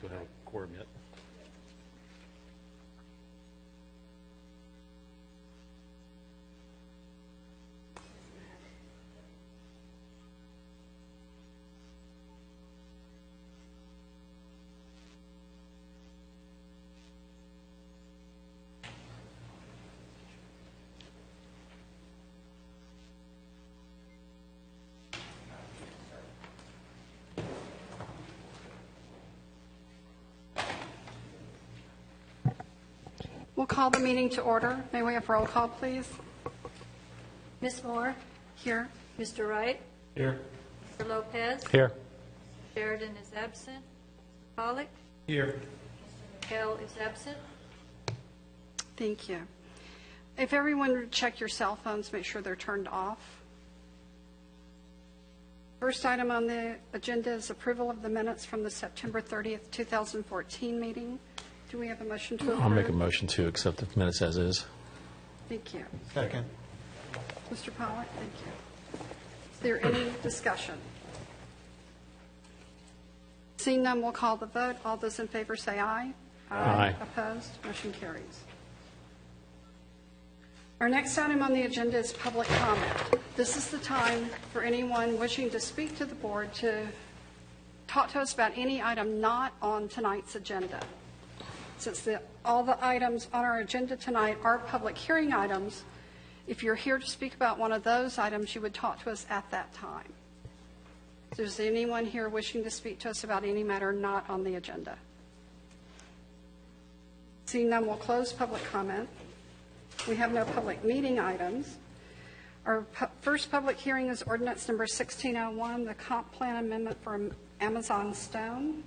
to have quorum yet. We'll call the meeting to order. May we have roll call, please? Ms. Moore? Here. Mr. Wright? Here. Mr. Lopez? Here. Sheridan is absent. Pollock? Here. Kell is absent. Thank you. If everyone would check your cell phones, make sure they're turned off. First item on the agenda is approval of the minutes from the September 30th, 2014 meeting. Do we have a motion to approve? I'll make a motion to accept the minutes as is. Thank you. Second. Mr. Pollock, thank you. Is there any discussion? Seeing none, we'll call the vote. All those in favor say aye. Aye. Opposed? Motion carries. Our next item on the agenda is public comment. This is the time for anyone wishing to speak to the board to talk to us about any item not on tonight's agenda. Since all the items on our agenda tonight are public hearing items, if you're here to speak about one of those items, you would talk to us at that time. So is there anyone here wishing to speak to us about any matter not on the agenda? Seeing none, we'll close public comment. We have no public meeting items. Our first public hearing is ordinance number 1601, the comp plan amendment for Amazon Stone.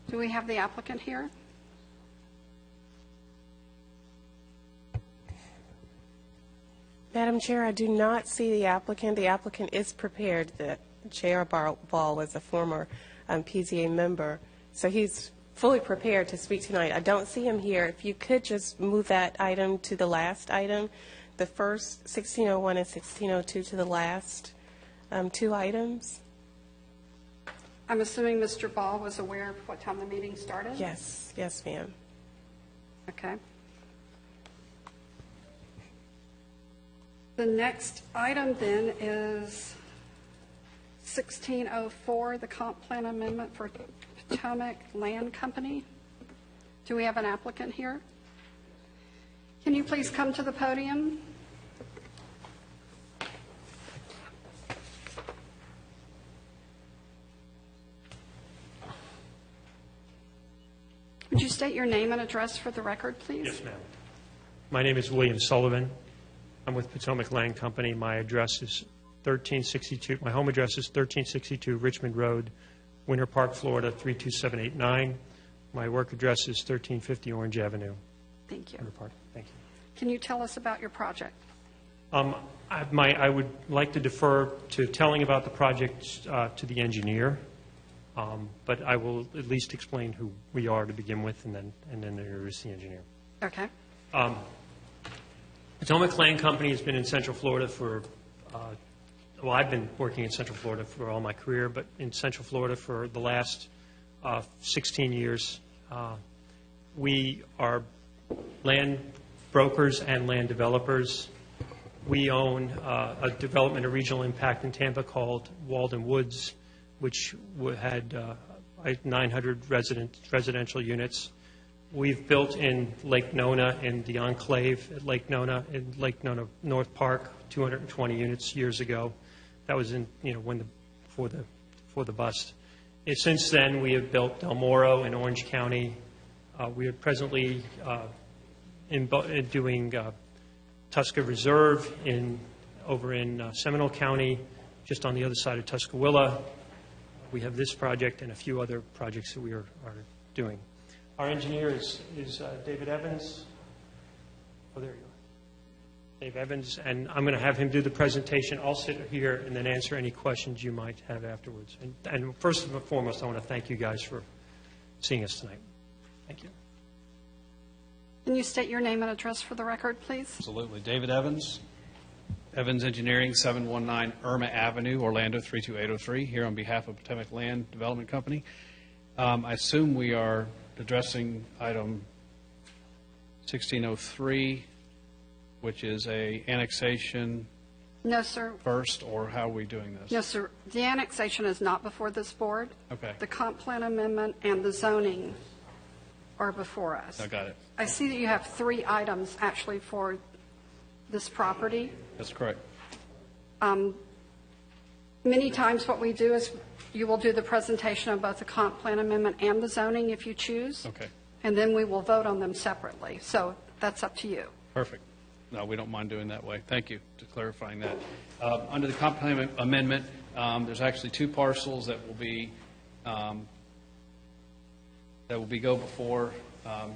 Do we have the applicant here? Madam Chair, I do not see the applicant. The applicant is prepared. The J.R. Ball was a former PZA member, so he's fully prepared to speak tonight. I don't see him here. If you could just move that item to the last item, the first 1601 and 1602 to the last two items. I'm assuming Mr. Ball was aware of what time the meeting started? Yes, yes, ma'am. Okay. The next item then is 1604, the comp plan amendment for Potomac Land Company. Do we have an applicant here? Can you please come to the podium? Would you state your name and address for the record, please? Yes, ma'am. My name is William Sullivan. I'm with Potomac Land Company. My address is 1362. My home address is 1362 Richmond Road, Winter Park, Florida 32789. My work address is 1350 Orange Avenue, Thank you. Winter Park. Thank you. Can you tell us about your project? I would like to defer to telling about the project to the engineer, but I will at least explain who we are to begin with, and then introduce the engineer. Okay. Potomac Land Company has been in Central Florida for, well, I've been working in Central Florida for all my career, but in Central Florida for the last 16 years. We are land brokers and land developers. We own a development of regional impact in Tampa called Walden Woods, which had 900 residential units. We've built in Lake Nona and the enclave at Lake Nona in Lake Nona North Park, 220 units years ago. That was in before the bust. And since then, we have built Del Moro in Orange County. We are presently doing Tusca Reserve over in Seminole County, just on the other side of Tuscaloosa. We have this project and a few other projects that we are doing. Our engineer is David Evans. Oh, there you are. Dave Evans, and I'm going to have him do the presentation. I'll sit here and then answer any questions you might have afterwards. And first and foremost, I want to thank you guys for seeing us tonight. Thank you. Can you state your name and address for the record, please? Absolutely. David Evans, Evans Engineering, 719 Irma Avenue, Orlando 32803, here on behalf of Potomac Land Development Company. I assume we are addressing item 1603, which is a annexation No, sir. first, or how are we doing this? No, sir. The annexation is not before this board. Okay. The comp plan amendment and the zoning are before us. I got it. I see that you have 3 items actually for this property. That's correct. Many times what we do is you will do the presentation of both the comp plan amendment and the zoning if you choose. Okay. And then we will vote on them separately. So that's up to you. Perfect. No, we don't mind doing that way. Thank you for clarifying that. Under the comp plan amendment, there's actually 2 parcels that will be go before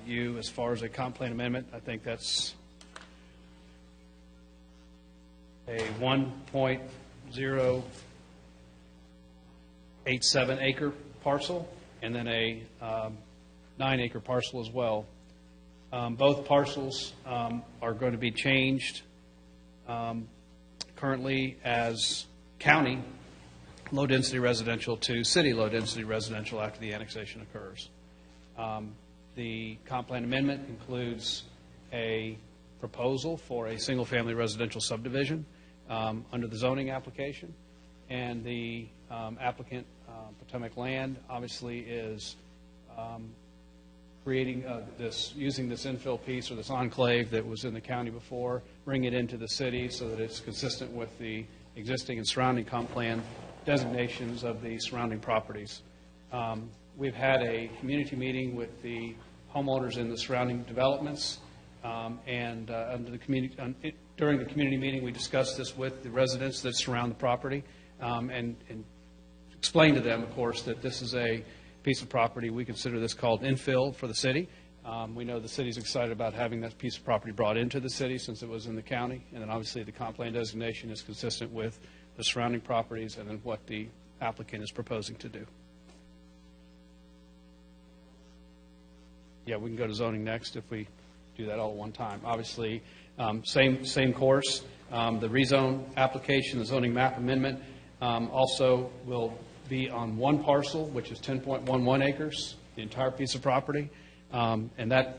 you as far as a comp plan amendment. I think that's a 1.087 acre parcel and then a 9-acre parcel as well. Both parcels are going to be changed currently as county low-density residential to city low-density residential after the annexation occurs. The comp plan amendment includes a proposal for a single-family residential subdivision under the zoning application, and the applicant, Potomac Land, obviously is creating using this infill piece or this enclave that was in the county before, bring it into the city so that it's consistent with the existing and surrounding comp plan designations of the surrounding properties. We've had a community meeting with the homeowners in the surrounding developments, and during the community meeting, we discussed this with the residents that surround the property, and explained to them, of course, that this is a piece of property. We consider this called infill for the city. We know the city's excited about having that piece of property brought into the city since it was in the county, and then obviously the comp plan designation is consistent with the surrounding properties and then what the applicant is proposing to do. Yeah, we can go to zoning next if we do that all at one time. Obviously, same course. The rezone application, the zoning map amendment also will be on one parcel, which is 10.11 acres, the entire piece of property. And that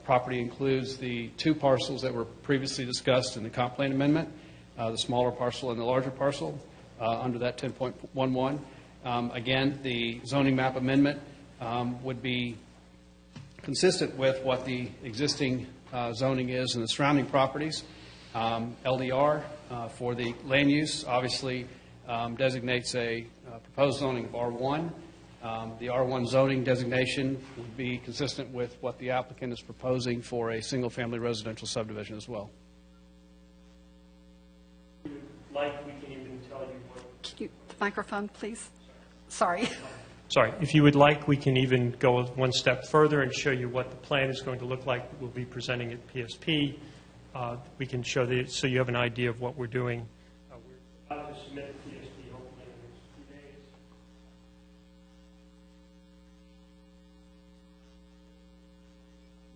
property includes the 2 parcels that were previously discussed in the comp plan amendment, the smaller parcel and the larger parcel under that 10.11. Again, the zoning map amendment would be consistent with what the existing zoning is in the surrounding properties. LDR for the land use obviously designates a proposed zoning of R1. The R1 zoning designation would be consistent with what the applicant is proposing for a single-family residential subdivision as well. Like, we can even tell you what... Can you, the microphone, please? Sorry. Sorry, if you would like, we can even go one step further and show you what the plan is going to look like. We'll be presenting at PSP. We can show so you have an idea of what we're doing. We're about to submit to PSP hopefully in the next few days.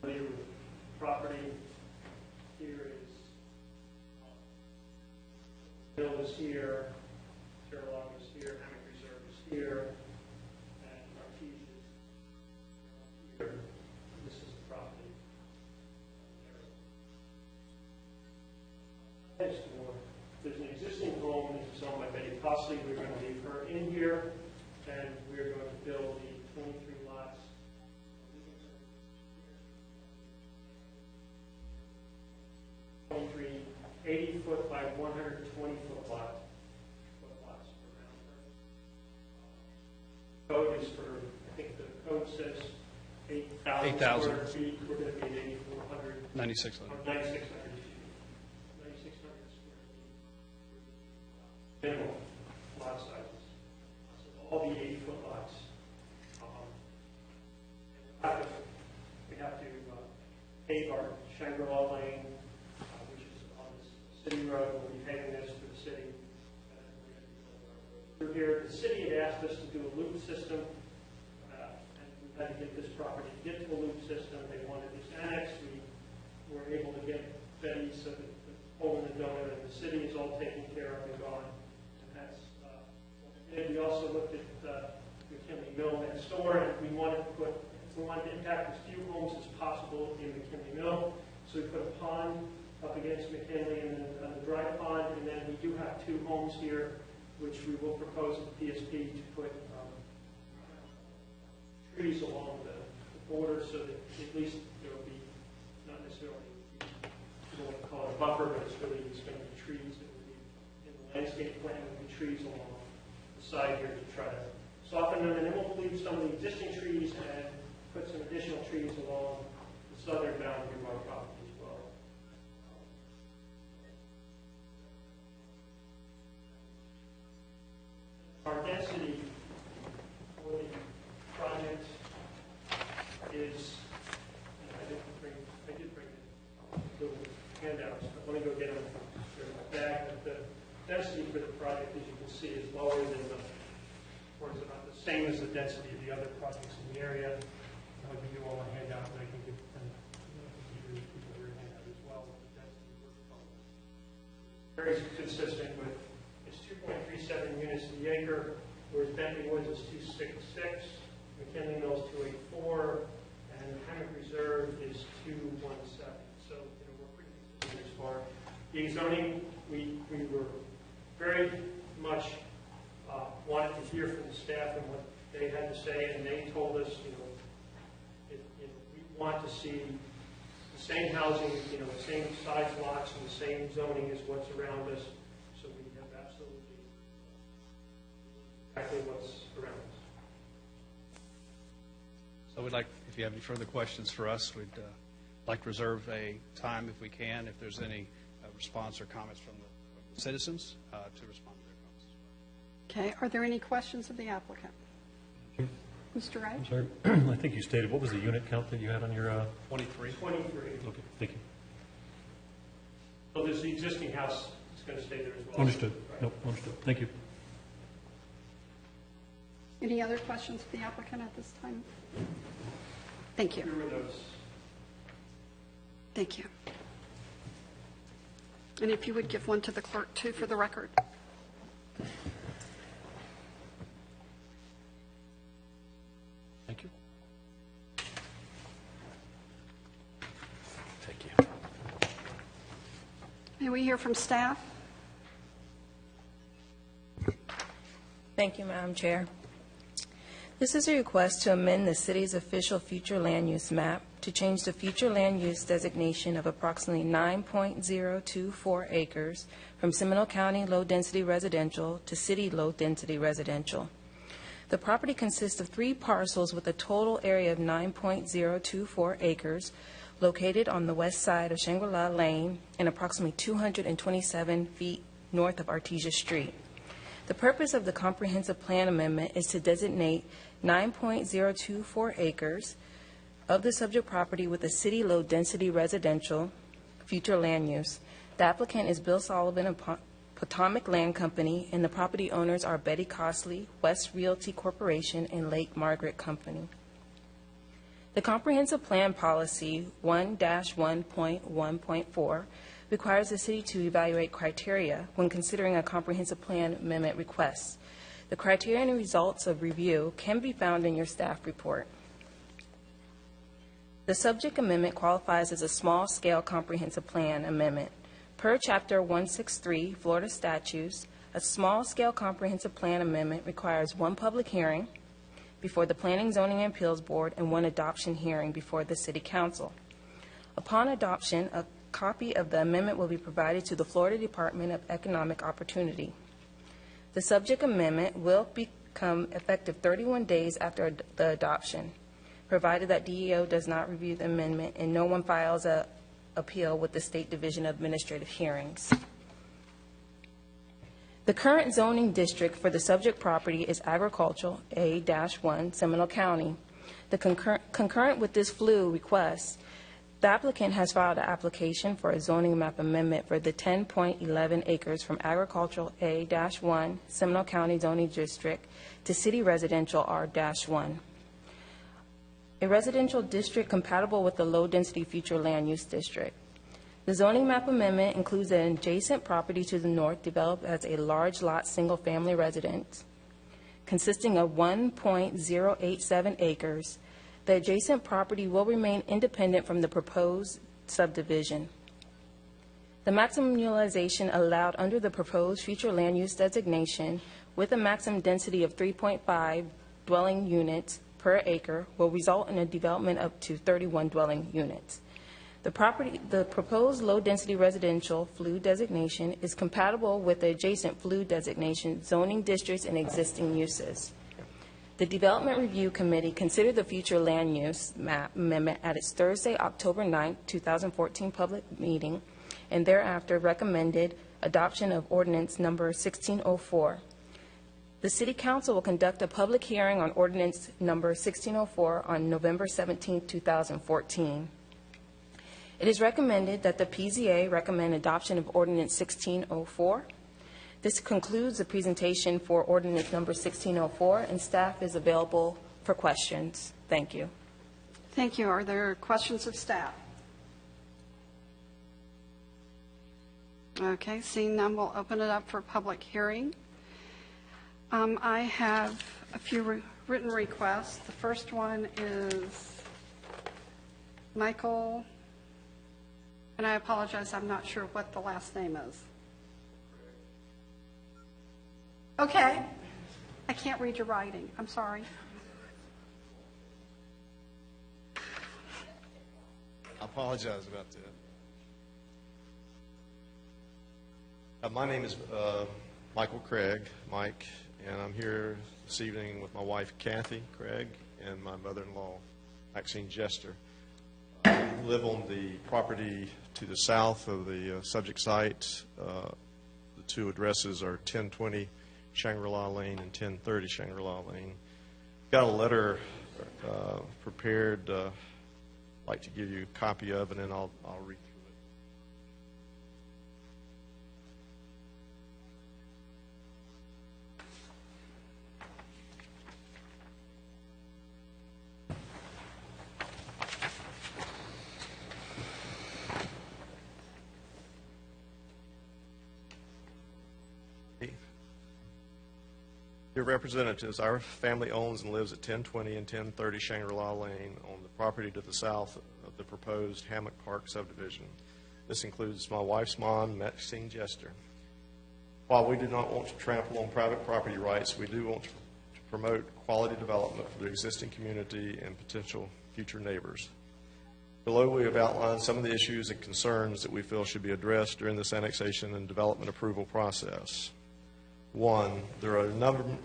Familiar with property. Here is Bill is here, Terralong is here, Hammock Reserve is here. This is the property. There's an existing home that is owned by Betty Costley. We're going to leave her in here, and we're going to build the 23 lots. 23 80-foot by 120-foot lots per round. Code is for, I think the code says 8,000 square feet. We're going to be at 8,400. 9,600. 9,600 square feet. Minimum lot sizes. So all the 80-foot lots. We have to pave our Shangri-La Lane, which is on this city road. We'll be paving this for the city. Through here, the city had asked us to do a loop system. To get this property to get to a loop system. They wanted this annexed. We were able to get Betty so that the hole in the donut in the city is all taken care of and gone. And that's what we did. We also looked at McKinley Mill next door, and we wanted to impact as few homes as possible in McKinley Mill. So we put a pond up against McKinley and then the dry pond, and then we do have 2 homes here, which we will propose at the PSP to put trees along the border so that at least there will be, not necessarily, you don't want to call it a buffer, but it's going to be trees that will be in the landscape plan, will be trees along the side here to try to soften them, and then we'll leave some of the existing trees and put some additional trees along the southern boundary of our property as well. Our density for the project is, I did bring the handouts, but let me go get them in my bag. But the density for the project, as you can see, is lower than or is about the same as the density of the other projects in the area. I'll give you all a handout, and I can give people your handout as well. The density very consistent with, it's 2.37 units to the acre, whereas Bentley Woods is 266, McKinley Mills 284, and Hammock Reserve is 217. So we're pretty consistent as far. The zoning, we were very much wanted to hear from the staff and what they had to say, and they told us, we want to see the same housing, the same size lots and the same zoning as what's around us. So we have absolutely exactly what's around us. So we'd like, if you have any further questions for us, we'd like to reserve a time, if we can, if there's any response or comments from the citizens, to respond to their comments. Okay, are there any questions of the applicant? Mr. Wright? I'm sorry, I think you stated, what was the unit count that you had on your? 23. 23. Okay, thank you. So there's the existing house that's going to stay there as well. Understood. Right. Nope, understood. Thank you. Any other questions of the applicant at this time? Thank you. Here were those. Thank you. And if you would give one to the clerk, too, for the record. Thank you. Thank you. May we hear from staff? Thank you, Madam Chair. This is a request to amend the city's official future land use map to change the future land use designation of approximately 9.024 acres from Seminole County low-density residential to city low-density residential. The property consists of 3 parcels with a total area of 9.024 acres located on the west side of Shangri-La Lane and approximately 227 feet north of Artesia Street. The purpose of the comprehensive plan amendment is to designate 9.024 acres of the subject property with a city low-density residential future land use. The applicant is Bill Sullivan of Potomac Land Company, and the property owners are Betty Costley, West Realty Corporation, and Lake Margaret Company. The comprehensive plan policy 1-1.1.4 requires the city to evaluate criteria when considering a comprehensive plan amendment request. The criteria and results of review can be found in your staff report. The subject amendment qualifies as a small-scale comprehensive plan amendment. Per Chapter 163, Florida statutes, a small-scale comprehensive plan amendment requires 1 public hearing before the Planning, Zoning, and Appeals Board and 1 adoption hearing before the City Council. Upon adoption, a copy of the amendment will be provided to the Florida Department of Economic Opportunity. The subject amendment will become effective 31 days after the adoption, provided that DEO does not review the amendment and no one files an appeal with the State Division of Administrative Hearings. The current zoning district for the subject property is agricultural A-1 Seminole County. The concurrent with this FLU request, the applicant has filed an application for a zoning map amendment for the 10.11 acres from agricultural A-1 Seminole County zoning district to city residential R-1. A residential district compatible with the low-density future land use district. The zoning map amendment includes an adjacent property to the north developed as a large lot single-family residence. consisting of 1.087 acres. The adjacent property will remain independent from the proposed subdivision. The maximum utilization allowed under the proposed future land use designation with a maximum density of 3.5 dwelling units per acre will result in a development up to 31 dwelling units. The proposed low-density residential FLU designation is compatible with the adjacent FLU designation, zoning districts, and existing uses. The Development Review Committee considered the future land use map amendment at its Thursday, October 9, 2014 public meeting, and thereafter recommended adoption of ordinance number 1604. The City Council will conduct a public hearing on ordinance number 1604 on November 17, 2014. It is recommended that the PZA recommend adoption of ordinance 1604. This concludes the presentation for ordinance number 1604, and staff is available for questions. Thank you. Thank you. Are there questions of staff? Okay, seeing none, we'll open it up for public hearing. I have a few written requests. The first one is Michael, and I apologize, I'm not sure what the last name is. Okay. I can't read your writing. I'm sorry. I apologize about that. My name is Michael Craig, Mike, and I'm here this evening with my wife, Kathy Craig, and my mother-in-law, Maxine Jester. We live on the property to the south of the subject site. The two addresses are 1020 Shangri-La Lane and 1030 Shangri-La Lane. Got a letter prepared, I'd like to give you a copy of, and then I'll read through it. Dear representatives, our family owns and lives at 1020 and 1030 Shangri-La Lane on the property to the south of the proposed Hammock Park subdivision. This includes my wife's mom, Maxine Jester. While we do not want to trample on private property rights, we do want to promote quality development for the existing community and potential future neighbors. Below, we have outlined some of the issues and concerns that we feel should be addressed during this annexation and development approval process. One, there are a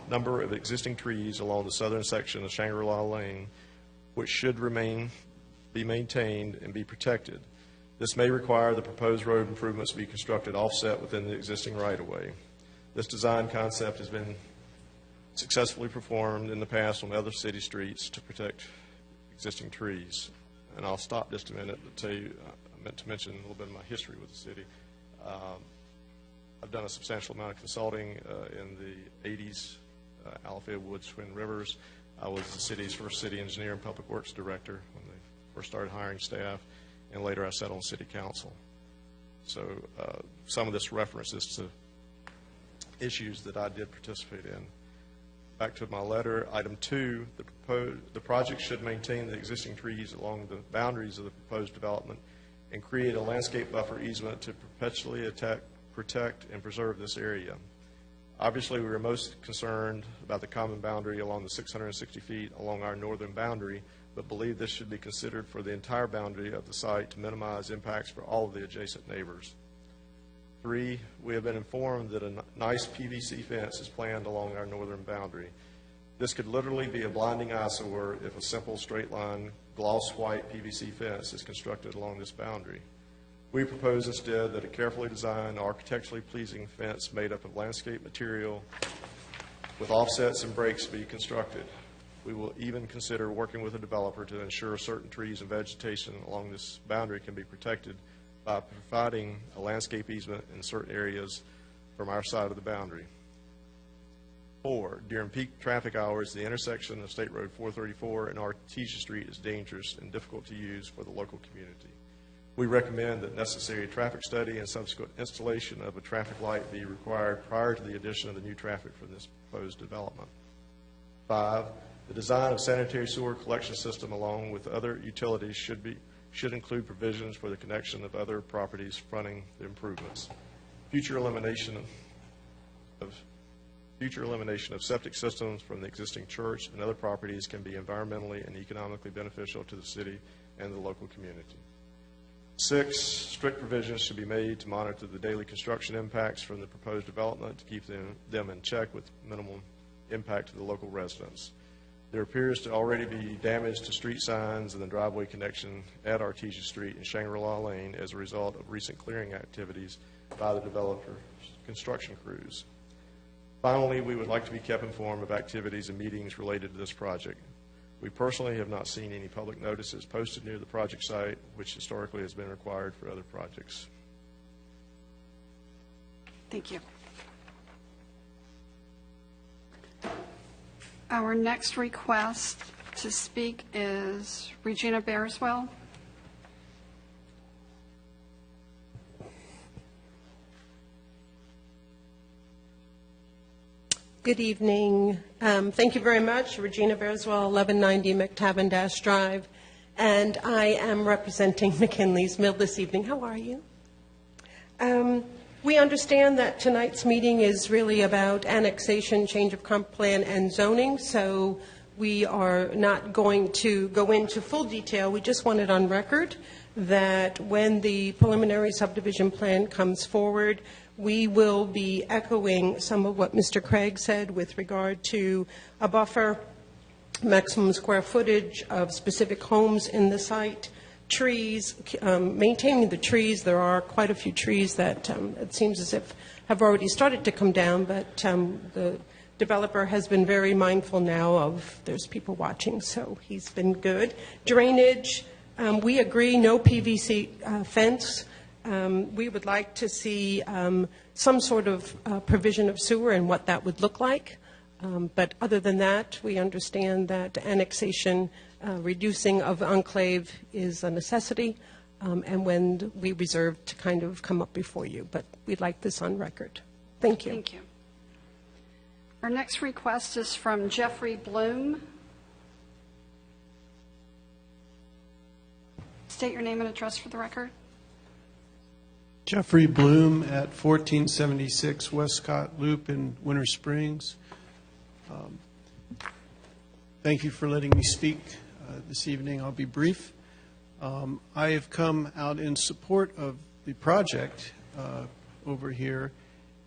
number of existing trees along the southern section of Shangri-La Lane which should be maintained and be protected. This may require the proposed road improvements to be constructed offset within the existing right-of-way. This design concept has been successfully performed in the past on other city streets to protect existing trees. And I'll stop just a minute to tell you, I meant to mention a little bit of my history with the city. I've done a substantial amount of consulting in the 80s, Alafaya Woods, Twin Rivers. I was the city's first city engineer and public works director when they first started hiring staff, and later I sat on city council. So some of this references to issues that I did participate in. Back to my letter, item 2, the project should maintain the existing trees along the boundaries of the proposed development and create a landscape buffer easement to perpetually protect and preserve this area. Obviously, we are most concerned about the common boundary along the 660 feet along our northern boundary, but believe this should be considered for the entire boundary of the site to minimize impacts for all of the adjacent neighbors. 3, we have been informed that a nice PVC fence is planned along our northern boundary. This could literally be a blinding eyesore if a simple straight line gloss white PVC fence is constructed along this boundary. We propose instead that a carefully designed, architecturally pleasing fence made up of landscape material with offsets and breaks be constructed. We will even consider working with a developer to ensure certain trees and vegetation along this boundary can be protected by providing a landscape easement in certain areas from our side of the boundary. 4, during peak traffic hours, the intersection of State Road 434 and Artesia Street is dangerous and difficult to use for the local community. We recommend that necessary traffic study and subsequent installation of a traffic light be required prior to the addition of the new traffic for this proposed development. 5, the design of sanitary sewer collection system along with other utilities should include provisions for the connection of other properties fronting the improvements. Future elimination of septic systems from the existing church and other properties can be environmentally and economically beneficial to the city and the local community. 6, strict provisions should be made to monitor the daily construction impacts from the proposed development to keep them in check with minimal impact to the local residents. There appears to already be damage to street signs and the driveway connection at Artesia Street and Shangri-La Lane as a result of recent clearing activities by the developer's construction crews. Finally, we would like to be kept informed of activities and meetings related to this project. We personally have not seen any public notices posted near the project site, which historically has been required for other projects. Thank you. Our next request to speak is Regina Bearswell. Good evening. Thank you very much. Regina Bearswell, 1190 McTavish Drive. And I am representing McKinley's Mill this evening. How are you? We understand that tonight's meeting is really about annexation, change of comp plan, and zoning, so we are not going to go into full detail. We just want it on record that when the preliminary subdivision plan comes forward, we will be echoing some of what Mr. Craig said with regard to a buffer, maximum square footage of specific homes in the site, trees, maintaining the trees. There are quite a few trees that it seems as if have already started to come down, but the developer has been very mindful now of there's people watching, so he's been good. Drainage, we agree, no PVC fence. We would like to see some sort of provision of sewer and what that would look like. But other than that, we understand that annexation, reducing of enclave is a necessity, and when we reserve to kind of come up before you. But we'd like this on record. Thank you. Thank you. Our next request is from Jeffrey Bloom. State your name and address for the record. Jeffrey Bloom at 1476 Westcott Loop in Winter Springs. Thank you for letting me speak this evening. I'll be brief. I have come out in support of the project over here,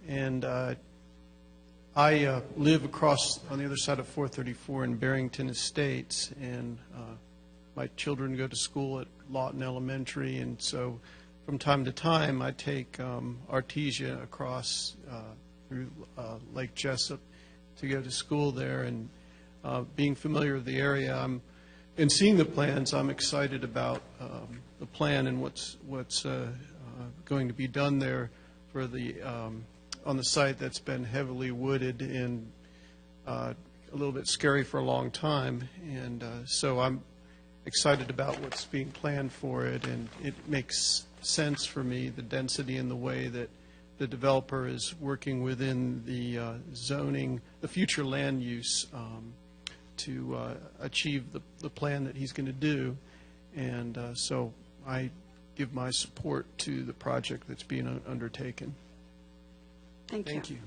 and I live across on the other side of 434 in Barrington Estates, and my children go to school at Lawton Elementary, and so from time to time I take Artesia across through Lake Jessup to go to school there, and being familiar with the area, and seeing the plans, I'm excited about the plan and what's going to be done there for the on the site that's been heavily wooded and a little bit scary for a long time, and so I'm excited about what's being planned for it, and it makes sense for me, the density and the way that the developer is working within the zoning, the future land use to achieve the plan that he's going to do. And so I give my support to the project that's being undertaken. Thank you.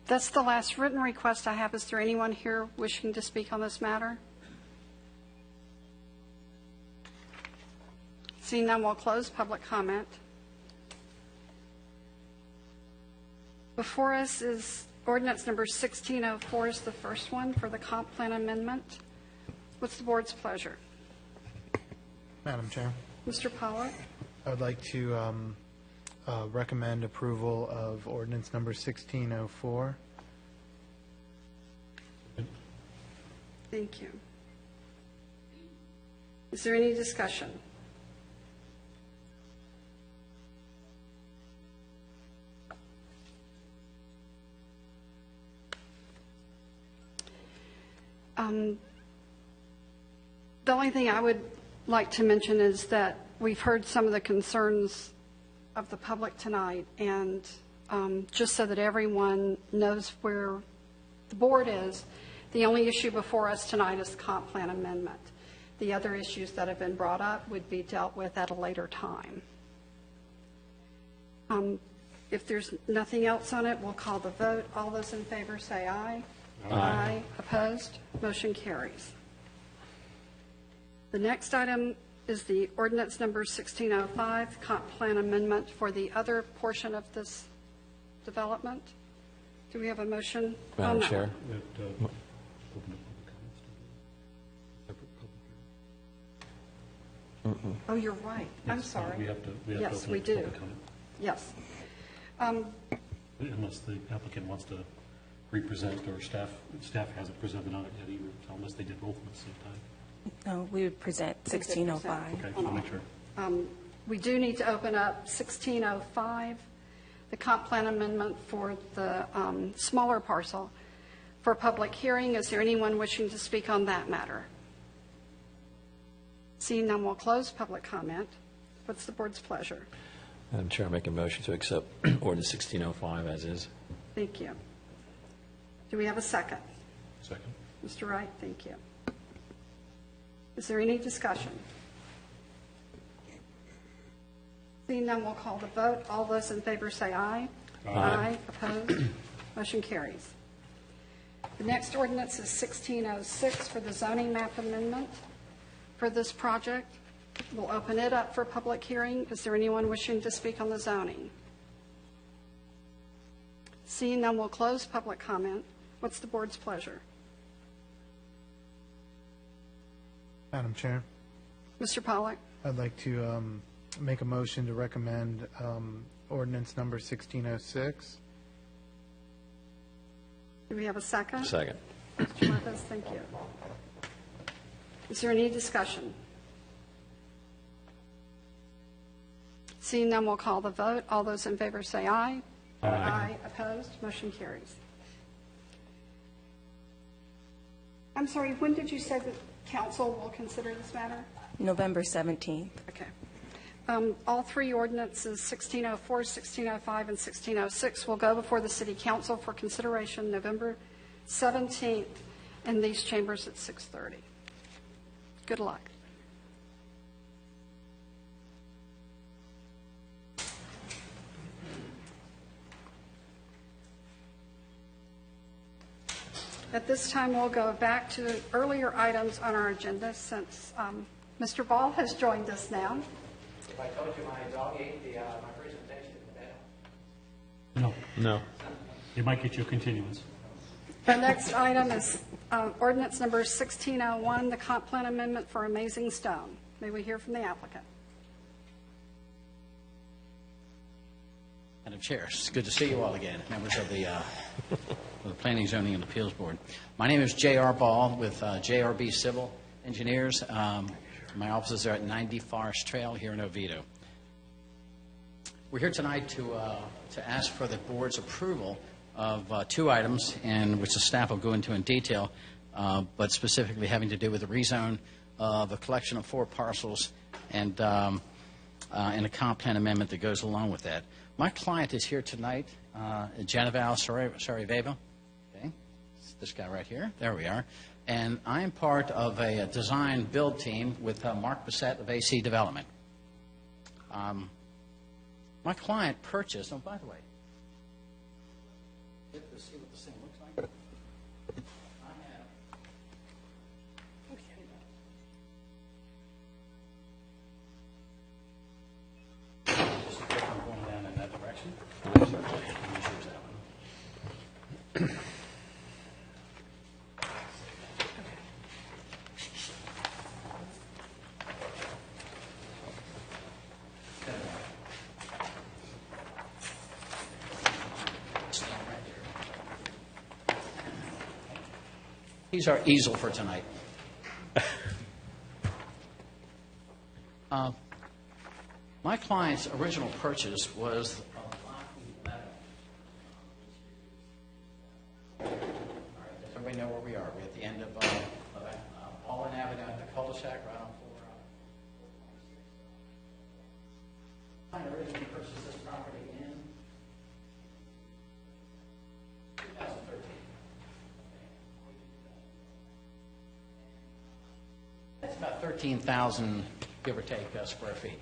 That's the last written request I have. Is there anyone here wishing to speak on this matter? Seeing none, we'll close public comment. Before us is ordinance number 1604 is the first one for the comp plan amendment. What's the board's pleasure? Madam Chair, Mr. Power? I would like to recommend approval of ordinance number 1604. Thank you. Is there any discussion? The only thing I would like to mention is that we've heard some of the concerns of the public tonight, and just so that everyone knows where the board is, the only issue before us tonight is the comp plan amendment. The other issues that have been brought up would be dealt with at a later time. If there's nothing else on it, we'll call the vote. All those in favor say aye. Aye. Opposed? Motion carries. The next item is the ordinance number 1605, comp plan amendment for the other portion of this development. Do we have a motion? Madam on that Chair. one? We have to open up public comments. Oh, you're right. I'm sorry. We have to Yes, open we up do. public comment. Yes. Unless the applicant wants to represent, or staff hasn't presented on it yet either, so unless they did both at the same time. No, we would present 1605. Okay, I'll make sure. We do need to open up 1605, the comp plan amendment for the smaller parcel, for a public hearing. Is there anyone wishing to speak on that matter? Seeing none, we'll close public comment. What's the board's pleasure? Madam Chair, I make a motion to accept ordinance 1605 as is. Thank you. Do we have a second? Second. Mr. Wright, thank you. Is there any discussion? Seeing none, we'll call the vote. All those in favor say aye. Aye. Opposed? Motion carries. The next ordinance is 1606 for the zoning map amendment for this project. We'll open it up for public hearing. Is there anyone wishing to speak on the zoning? Seeing none, we'll close public comment. What's the board's pleasure? Madam Chair, Mr. Pollack? I'd like to make a motion to recommend ordinance number 1606. Do we have a second? Second. Mr. Lopez, thank you. Is there any discussion? Seeing none, we'll call the vote. All those in favor say aye. Aye. Opposed? Motion carries. I'm sorry, when did you say that council will consider this matter? November 17th. Okay. All three ordinances, 1604, 1605, and 1606, will go before the city council for consideration November 17th in these chambers at 6:30. Good luck. At this time, we'll go back to earlier items on our agenda since Mr. Ball has joined us now. If I told you my dog ate my presentation today. No. It might get you a continuance. The next item is ordinance number 1601, the comp plan amendment for Amazing Stone. May we hear from the applicant? Madam Chair, it's good to see you all again, members of the Planning, Zoning, and Appeals Board. My name is J.R. Ball with JRB Civil Engineers. My offices are at 90 Forest Trail here in Oviedo. We're here tonight to ask for the board's approval of two items, and which the staff will go into in detail, but specifically having to do with the rezone of a collection of 4 parcels and a comp plan amendment that goes along with that. My client is here tonight, Genevieve Sariveva. Okay, it's this guy right here. There we are. And I am part of a design build team with Mark Bissett of AC Development. My client purchased, oh, by the way, get to see what this thing looks like. I have. Just a quick one going down in that direction. He's our easel for tonight. My client's original purchase was a block 11. All right, does everybody know where we are? We're at the end of Baldwin Avenue at the cul-de-sac right on 4. I originally purchased this property in 2013. about 13,000, give or take, square feet.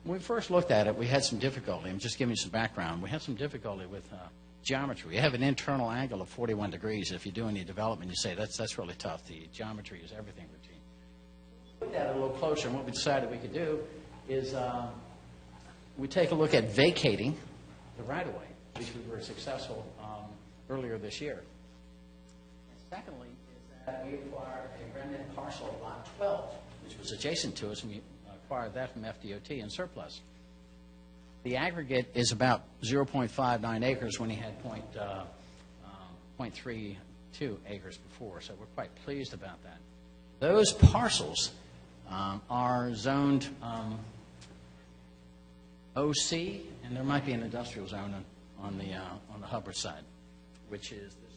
When we first looked at it, we had some difficulty. I'm just giving you some background. We had some difficulty with geometry. We have an internal angle of 41 degrees. If you do any development, you say that's really tough. The geometry is everything, Regine. We looked at it a little closer, and what we decided we could do is we take a look at vacating the right-of-way, which we were successful earlier this year. And secondly, is that we acquired a remnant parcel of Lot 12, which was adjacent to us, and we acquired that from FDOT in surplus. The aggregate is about 0.59 acres when he had 0.32 acres before, so we're quite pleased about that. Those parcels are zoned OC, and there might be an industrial zone on the Hubbard side, which is this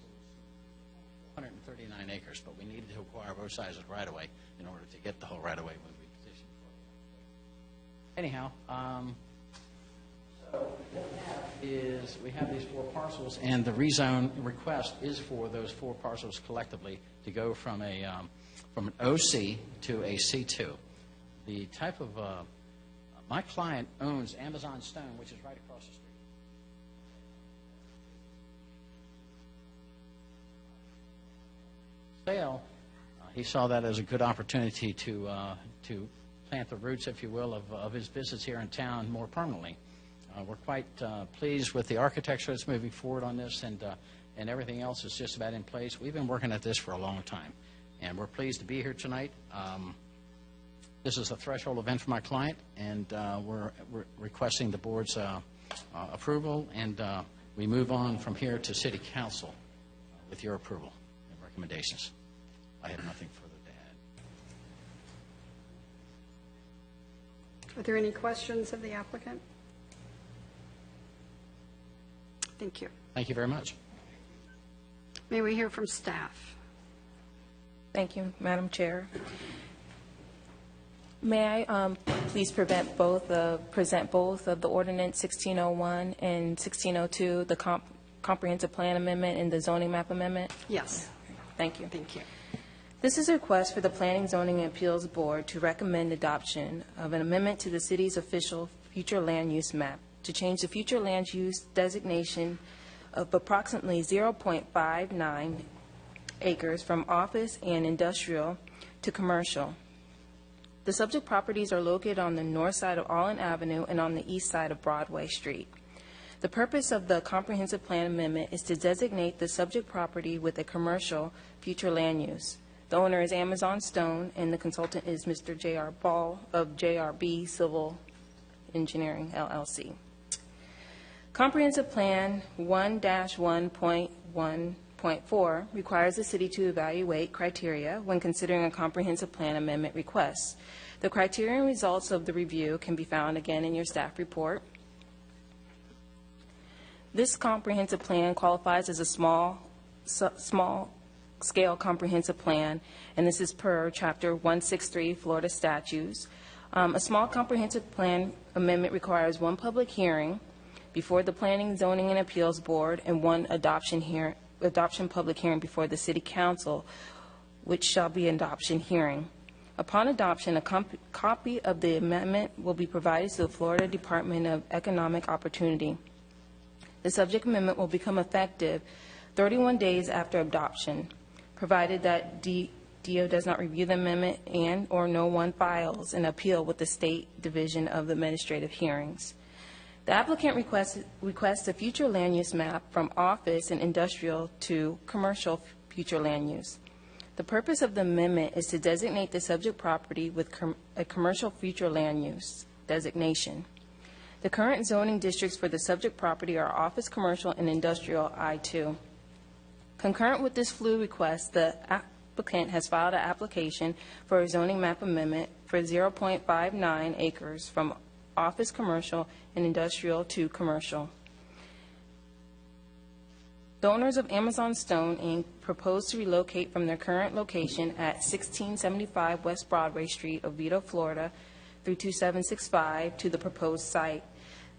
139 acres, but we needed to acquire both sides of the right-of-way in order to get the whole right-of-way when we petitioned for it. Anyhow, so what we have is we have these 4 parcels, and the rezone request is for those 4 parcels collectively to go from from an OC to a C2. The type of my client owns Amazon Stone, which is right across the street. Sale, he saw that as a good opportunity to plant the roots, if you will, of his business here in town more permanently. We're quite pleased with the architecture that's moving forward on this, and everything else is just about in place. We've been working at this for a long time, and we're pleased to be here tonight. This is a threshold event for my client, and we're requesting the board's approval, and we move on from here to City Council with your approval and recommendations. I have nothing further to add. Are there any questions of the applicant? Thank you. Thank you very much. May we hear from staff? Thank you, Madam Chair. May I please present both of the Ordinance 1601 and 1602, the Comprehensive Plan Amendment and the Zoning Map Amendment? Yes. Thank you. Thank you. This is a request for the Planning, Zoning, and Appeals Board to recommend adoption of an amendment to the city's official future land use map to change the future land use designation of approximately 0.59 acres from office and industrial to commercial. The subject properties are located on the north side of Allen Avenue and on the east side of Broadway Street. The purpose of the Comprehensive Plan Amendment is to designate the subject property with a commercial future land use. The owner is Amazon Stone, and the consultant is Mr. J.R. Ball of JRB Civil Engineering, LLC. Comprehensive Plan 1-1.1.4 requires the city to evaluate criteria when considering a comprehensive plan amendment request. The criteria and results of the review can be found again in your staff report. This comprehensive plan qualifies as a small scale comprehensive plan, and this is per Chapter 163 Florida statutes. A small comprehensive plan amendment requires 1 public hearing before the Planning, Zoning, and Appeals Board and 1 adoption public hearing before the City Council, which shall be an adoption hearing. Upon adoption, a copy of the amendment will be provided to the Florida Department of Economic Opportunity. The subject amendment will become effective 31 days after adoption, provided that DO does not review the amendment and/or no one files an appeal with the State Division of Administrative Hearings. The applicant requests a future land use map from office and industrial to commercial future land use. The purpose of the amendment is to designate the subject property with a commercial future land use designation. The current zoning districts for the subject property are office, commercial, and industrial I-2. Concurrent with this FLU request, the applicant has filed an application for a zoning map amendment for 0.59 acres from office, commercial, and industrial to commercial. The owners of Amazon Stone, Inc. propose to relocate from their current location at 1675 West Broadway Street, Oviedo, Florida, 32765 to the proposed site.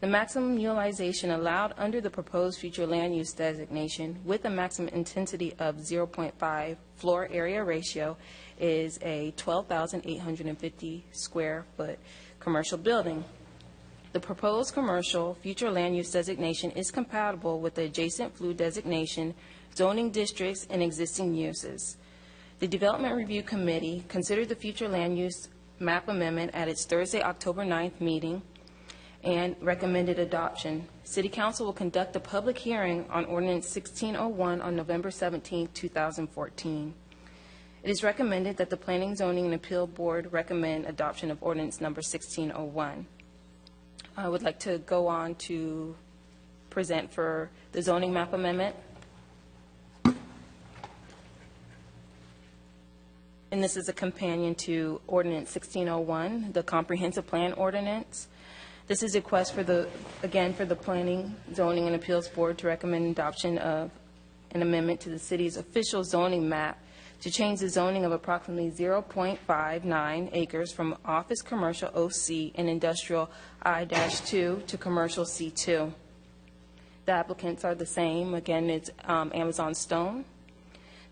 The maximum utilization allowed under the proposed future land use designation with a maximum intensity of 0.5 floor area ratio is a 12,850 square foot commercial building. The proposed commercial future land use designation is compatible with the adjacent FLU designation, zoning districts, and existing uses. The Development Review Committee considered the future land use map amendment at its Thursday, October 9th meeting and recommended adoption. City Council will conduct a public hearing on Ordinance 1601 on November 17, 2014. It is recommended that the Planning, Zoning, and Appeal Board recommend adoption of Ordinance number 1601. I would like to go on to present for the zoning map amendment. And this is a companion to Ordinance 1601, the Comprehensive Plan Ordinance. This is a request for the Planning, Zoning, and Appeals Board to recommend adoption of an amendment to the city's official zoning map to change the zoning of approximately 0.59 acres from office commercial OC and industrial I-2 to commercial C2. The applicants are the same. Again, it's Amazon Stone.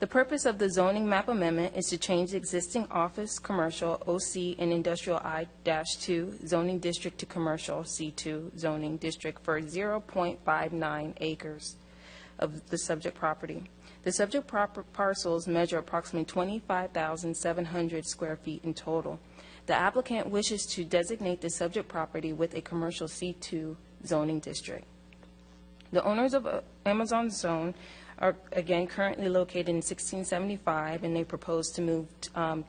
The purpose of the zoning map amendment is to change the existing office commercial OC and industrial I-2 zoning district to commercial C2 zoning district for 0.59 acres of the subject property. The subject parcels measure approximately 25,700 square feet in total. The applicant wishes to designate the subject property with a commercial C2 zoning district. The owners of Amazon Zone are, again, currently located in 1675, and they propose to move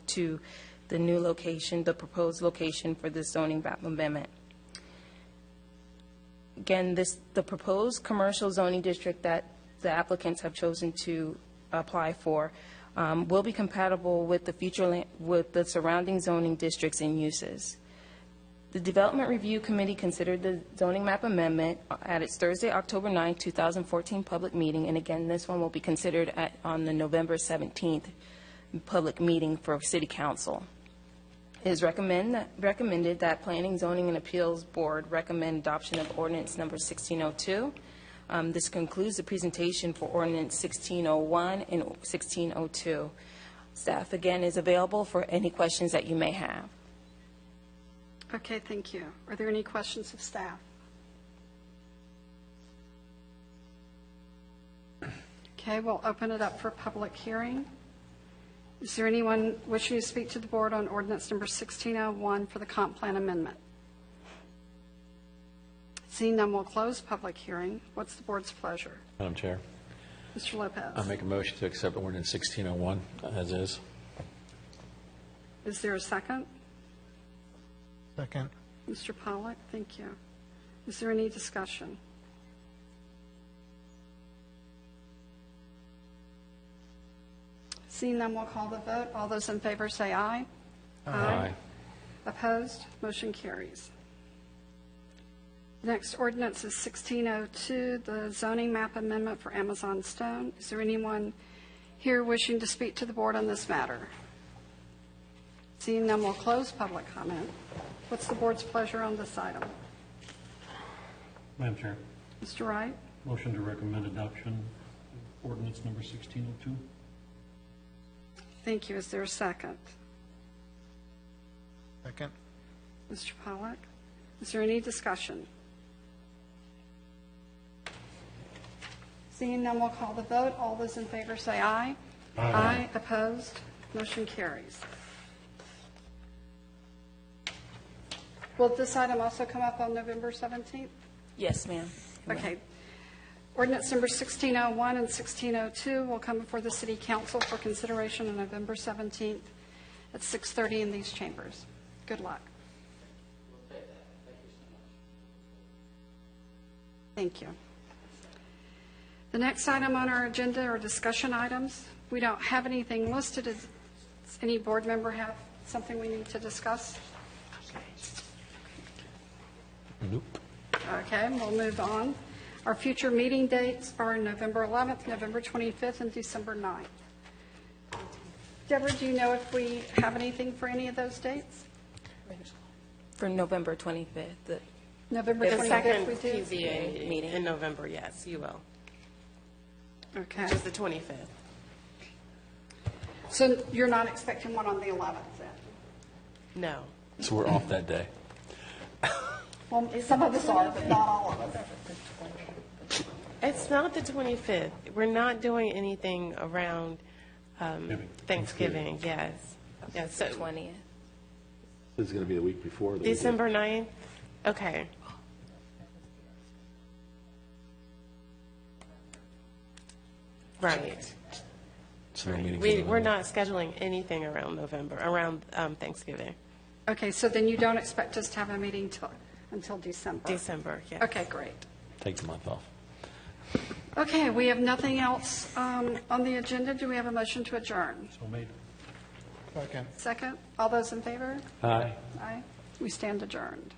to the new location, the proposed location for this zoning map amendment. Again, the proposed commercial zoning district that the applicants have chosen to apply for will be compatible with with the surrounding zoning districts and uses. The Development Review Committee considered the zoning map amendment at its Thursday, October 9, 2014 public meeting, and again, this one will be considered on the November 17th public meeting for City Council. It is recommended that Planning, Zoning, and Appeals Board recommend adoption of Ordinance number 1602. This concludes the presentation for Ordinance 1601 and 1602. Staff, again, is available for any questions that you may have. Okay, thank you. Are there any questions of staff? Okay, we'll open it up for public hearing. Is there anyone wishing to speak to the board on ordinance number 1601 for the comp plan amendment? Seeing none, we'll close public hearing. What's the board's pleasure? Madam Chair, Mr. Lopez. I make a motion to accept Ordinance 1601 as is. Is there a second? Second. Mr. Pollack, thank you. Is there any discussion? Seeing none, we'll call the vote. All those in favor say aye. Aye. Opposed? Motion carries. The next ordinance is 1602, the zoning map amendment for Amazon Stone. Is there anyone here wishing to speak to the board on this matter? Seeing none, we'll close public comment. What's the board's pleasure on this item? Madam Chair, Mr. Wright? motion to recommend adoption of ordinance number 1602. Thank you. Is there a second? Second. Mr. Pollack? Is there any discussion? Seeing none, we'll call the vote. All those in favor say aye. Aye. Opposed? Motion carries. Will this item also come up on November 17th? Yes, ma'am. Okay. Ordinance number 1601 and 1602 will come before the City Council for consideration on November 17th at 6:30 in these chambers. Good luck. Thank you. The next item on our agenda are discussion items. We don't have anything listed. Does any board member have something we need to discuss? Nope. Okay, we'll move on. Our future meeting dates are November 11th, November 25th, and December 9th. Deborah, do you know if we have anything for any of those dates? For November 25th. November The 25th second we do? PZA meeting in November, yes, you will, Okay. which is the 25th. So you're not expecting one on the 11th then? No. So we're off that day. Well, some of us are, but not all of us. It's not the 25th. We're not doing anything around Thanksgiving, yes. Yes, so 20th. This is going to be the week before. the December 9th? Okay. Right. So no meetings in We're November. not scheduling anything around Thanksgiving. Okay, so then you don't expect us to have a meeting until December? December, yes. Okay, great. Take the month off. Okay, we have nothing else on the agenda. Do we have a motion to adjourn? So made. Second. Second? All those in favor? Aye. Aye. We stand adjourned.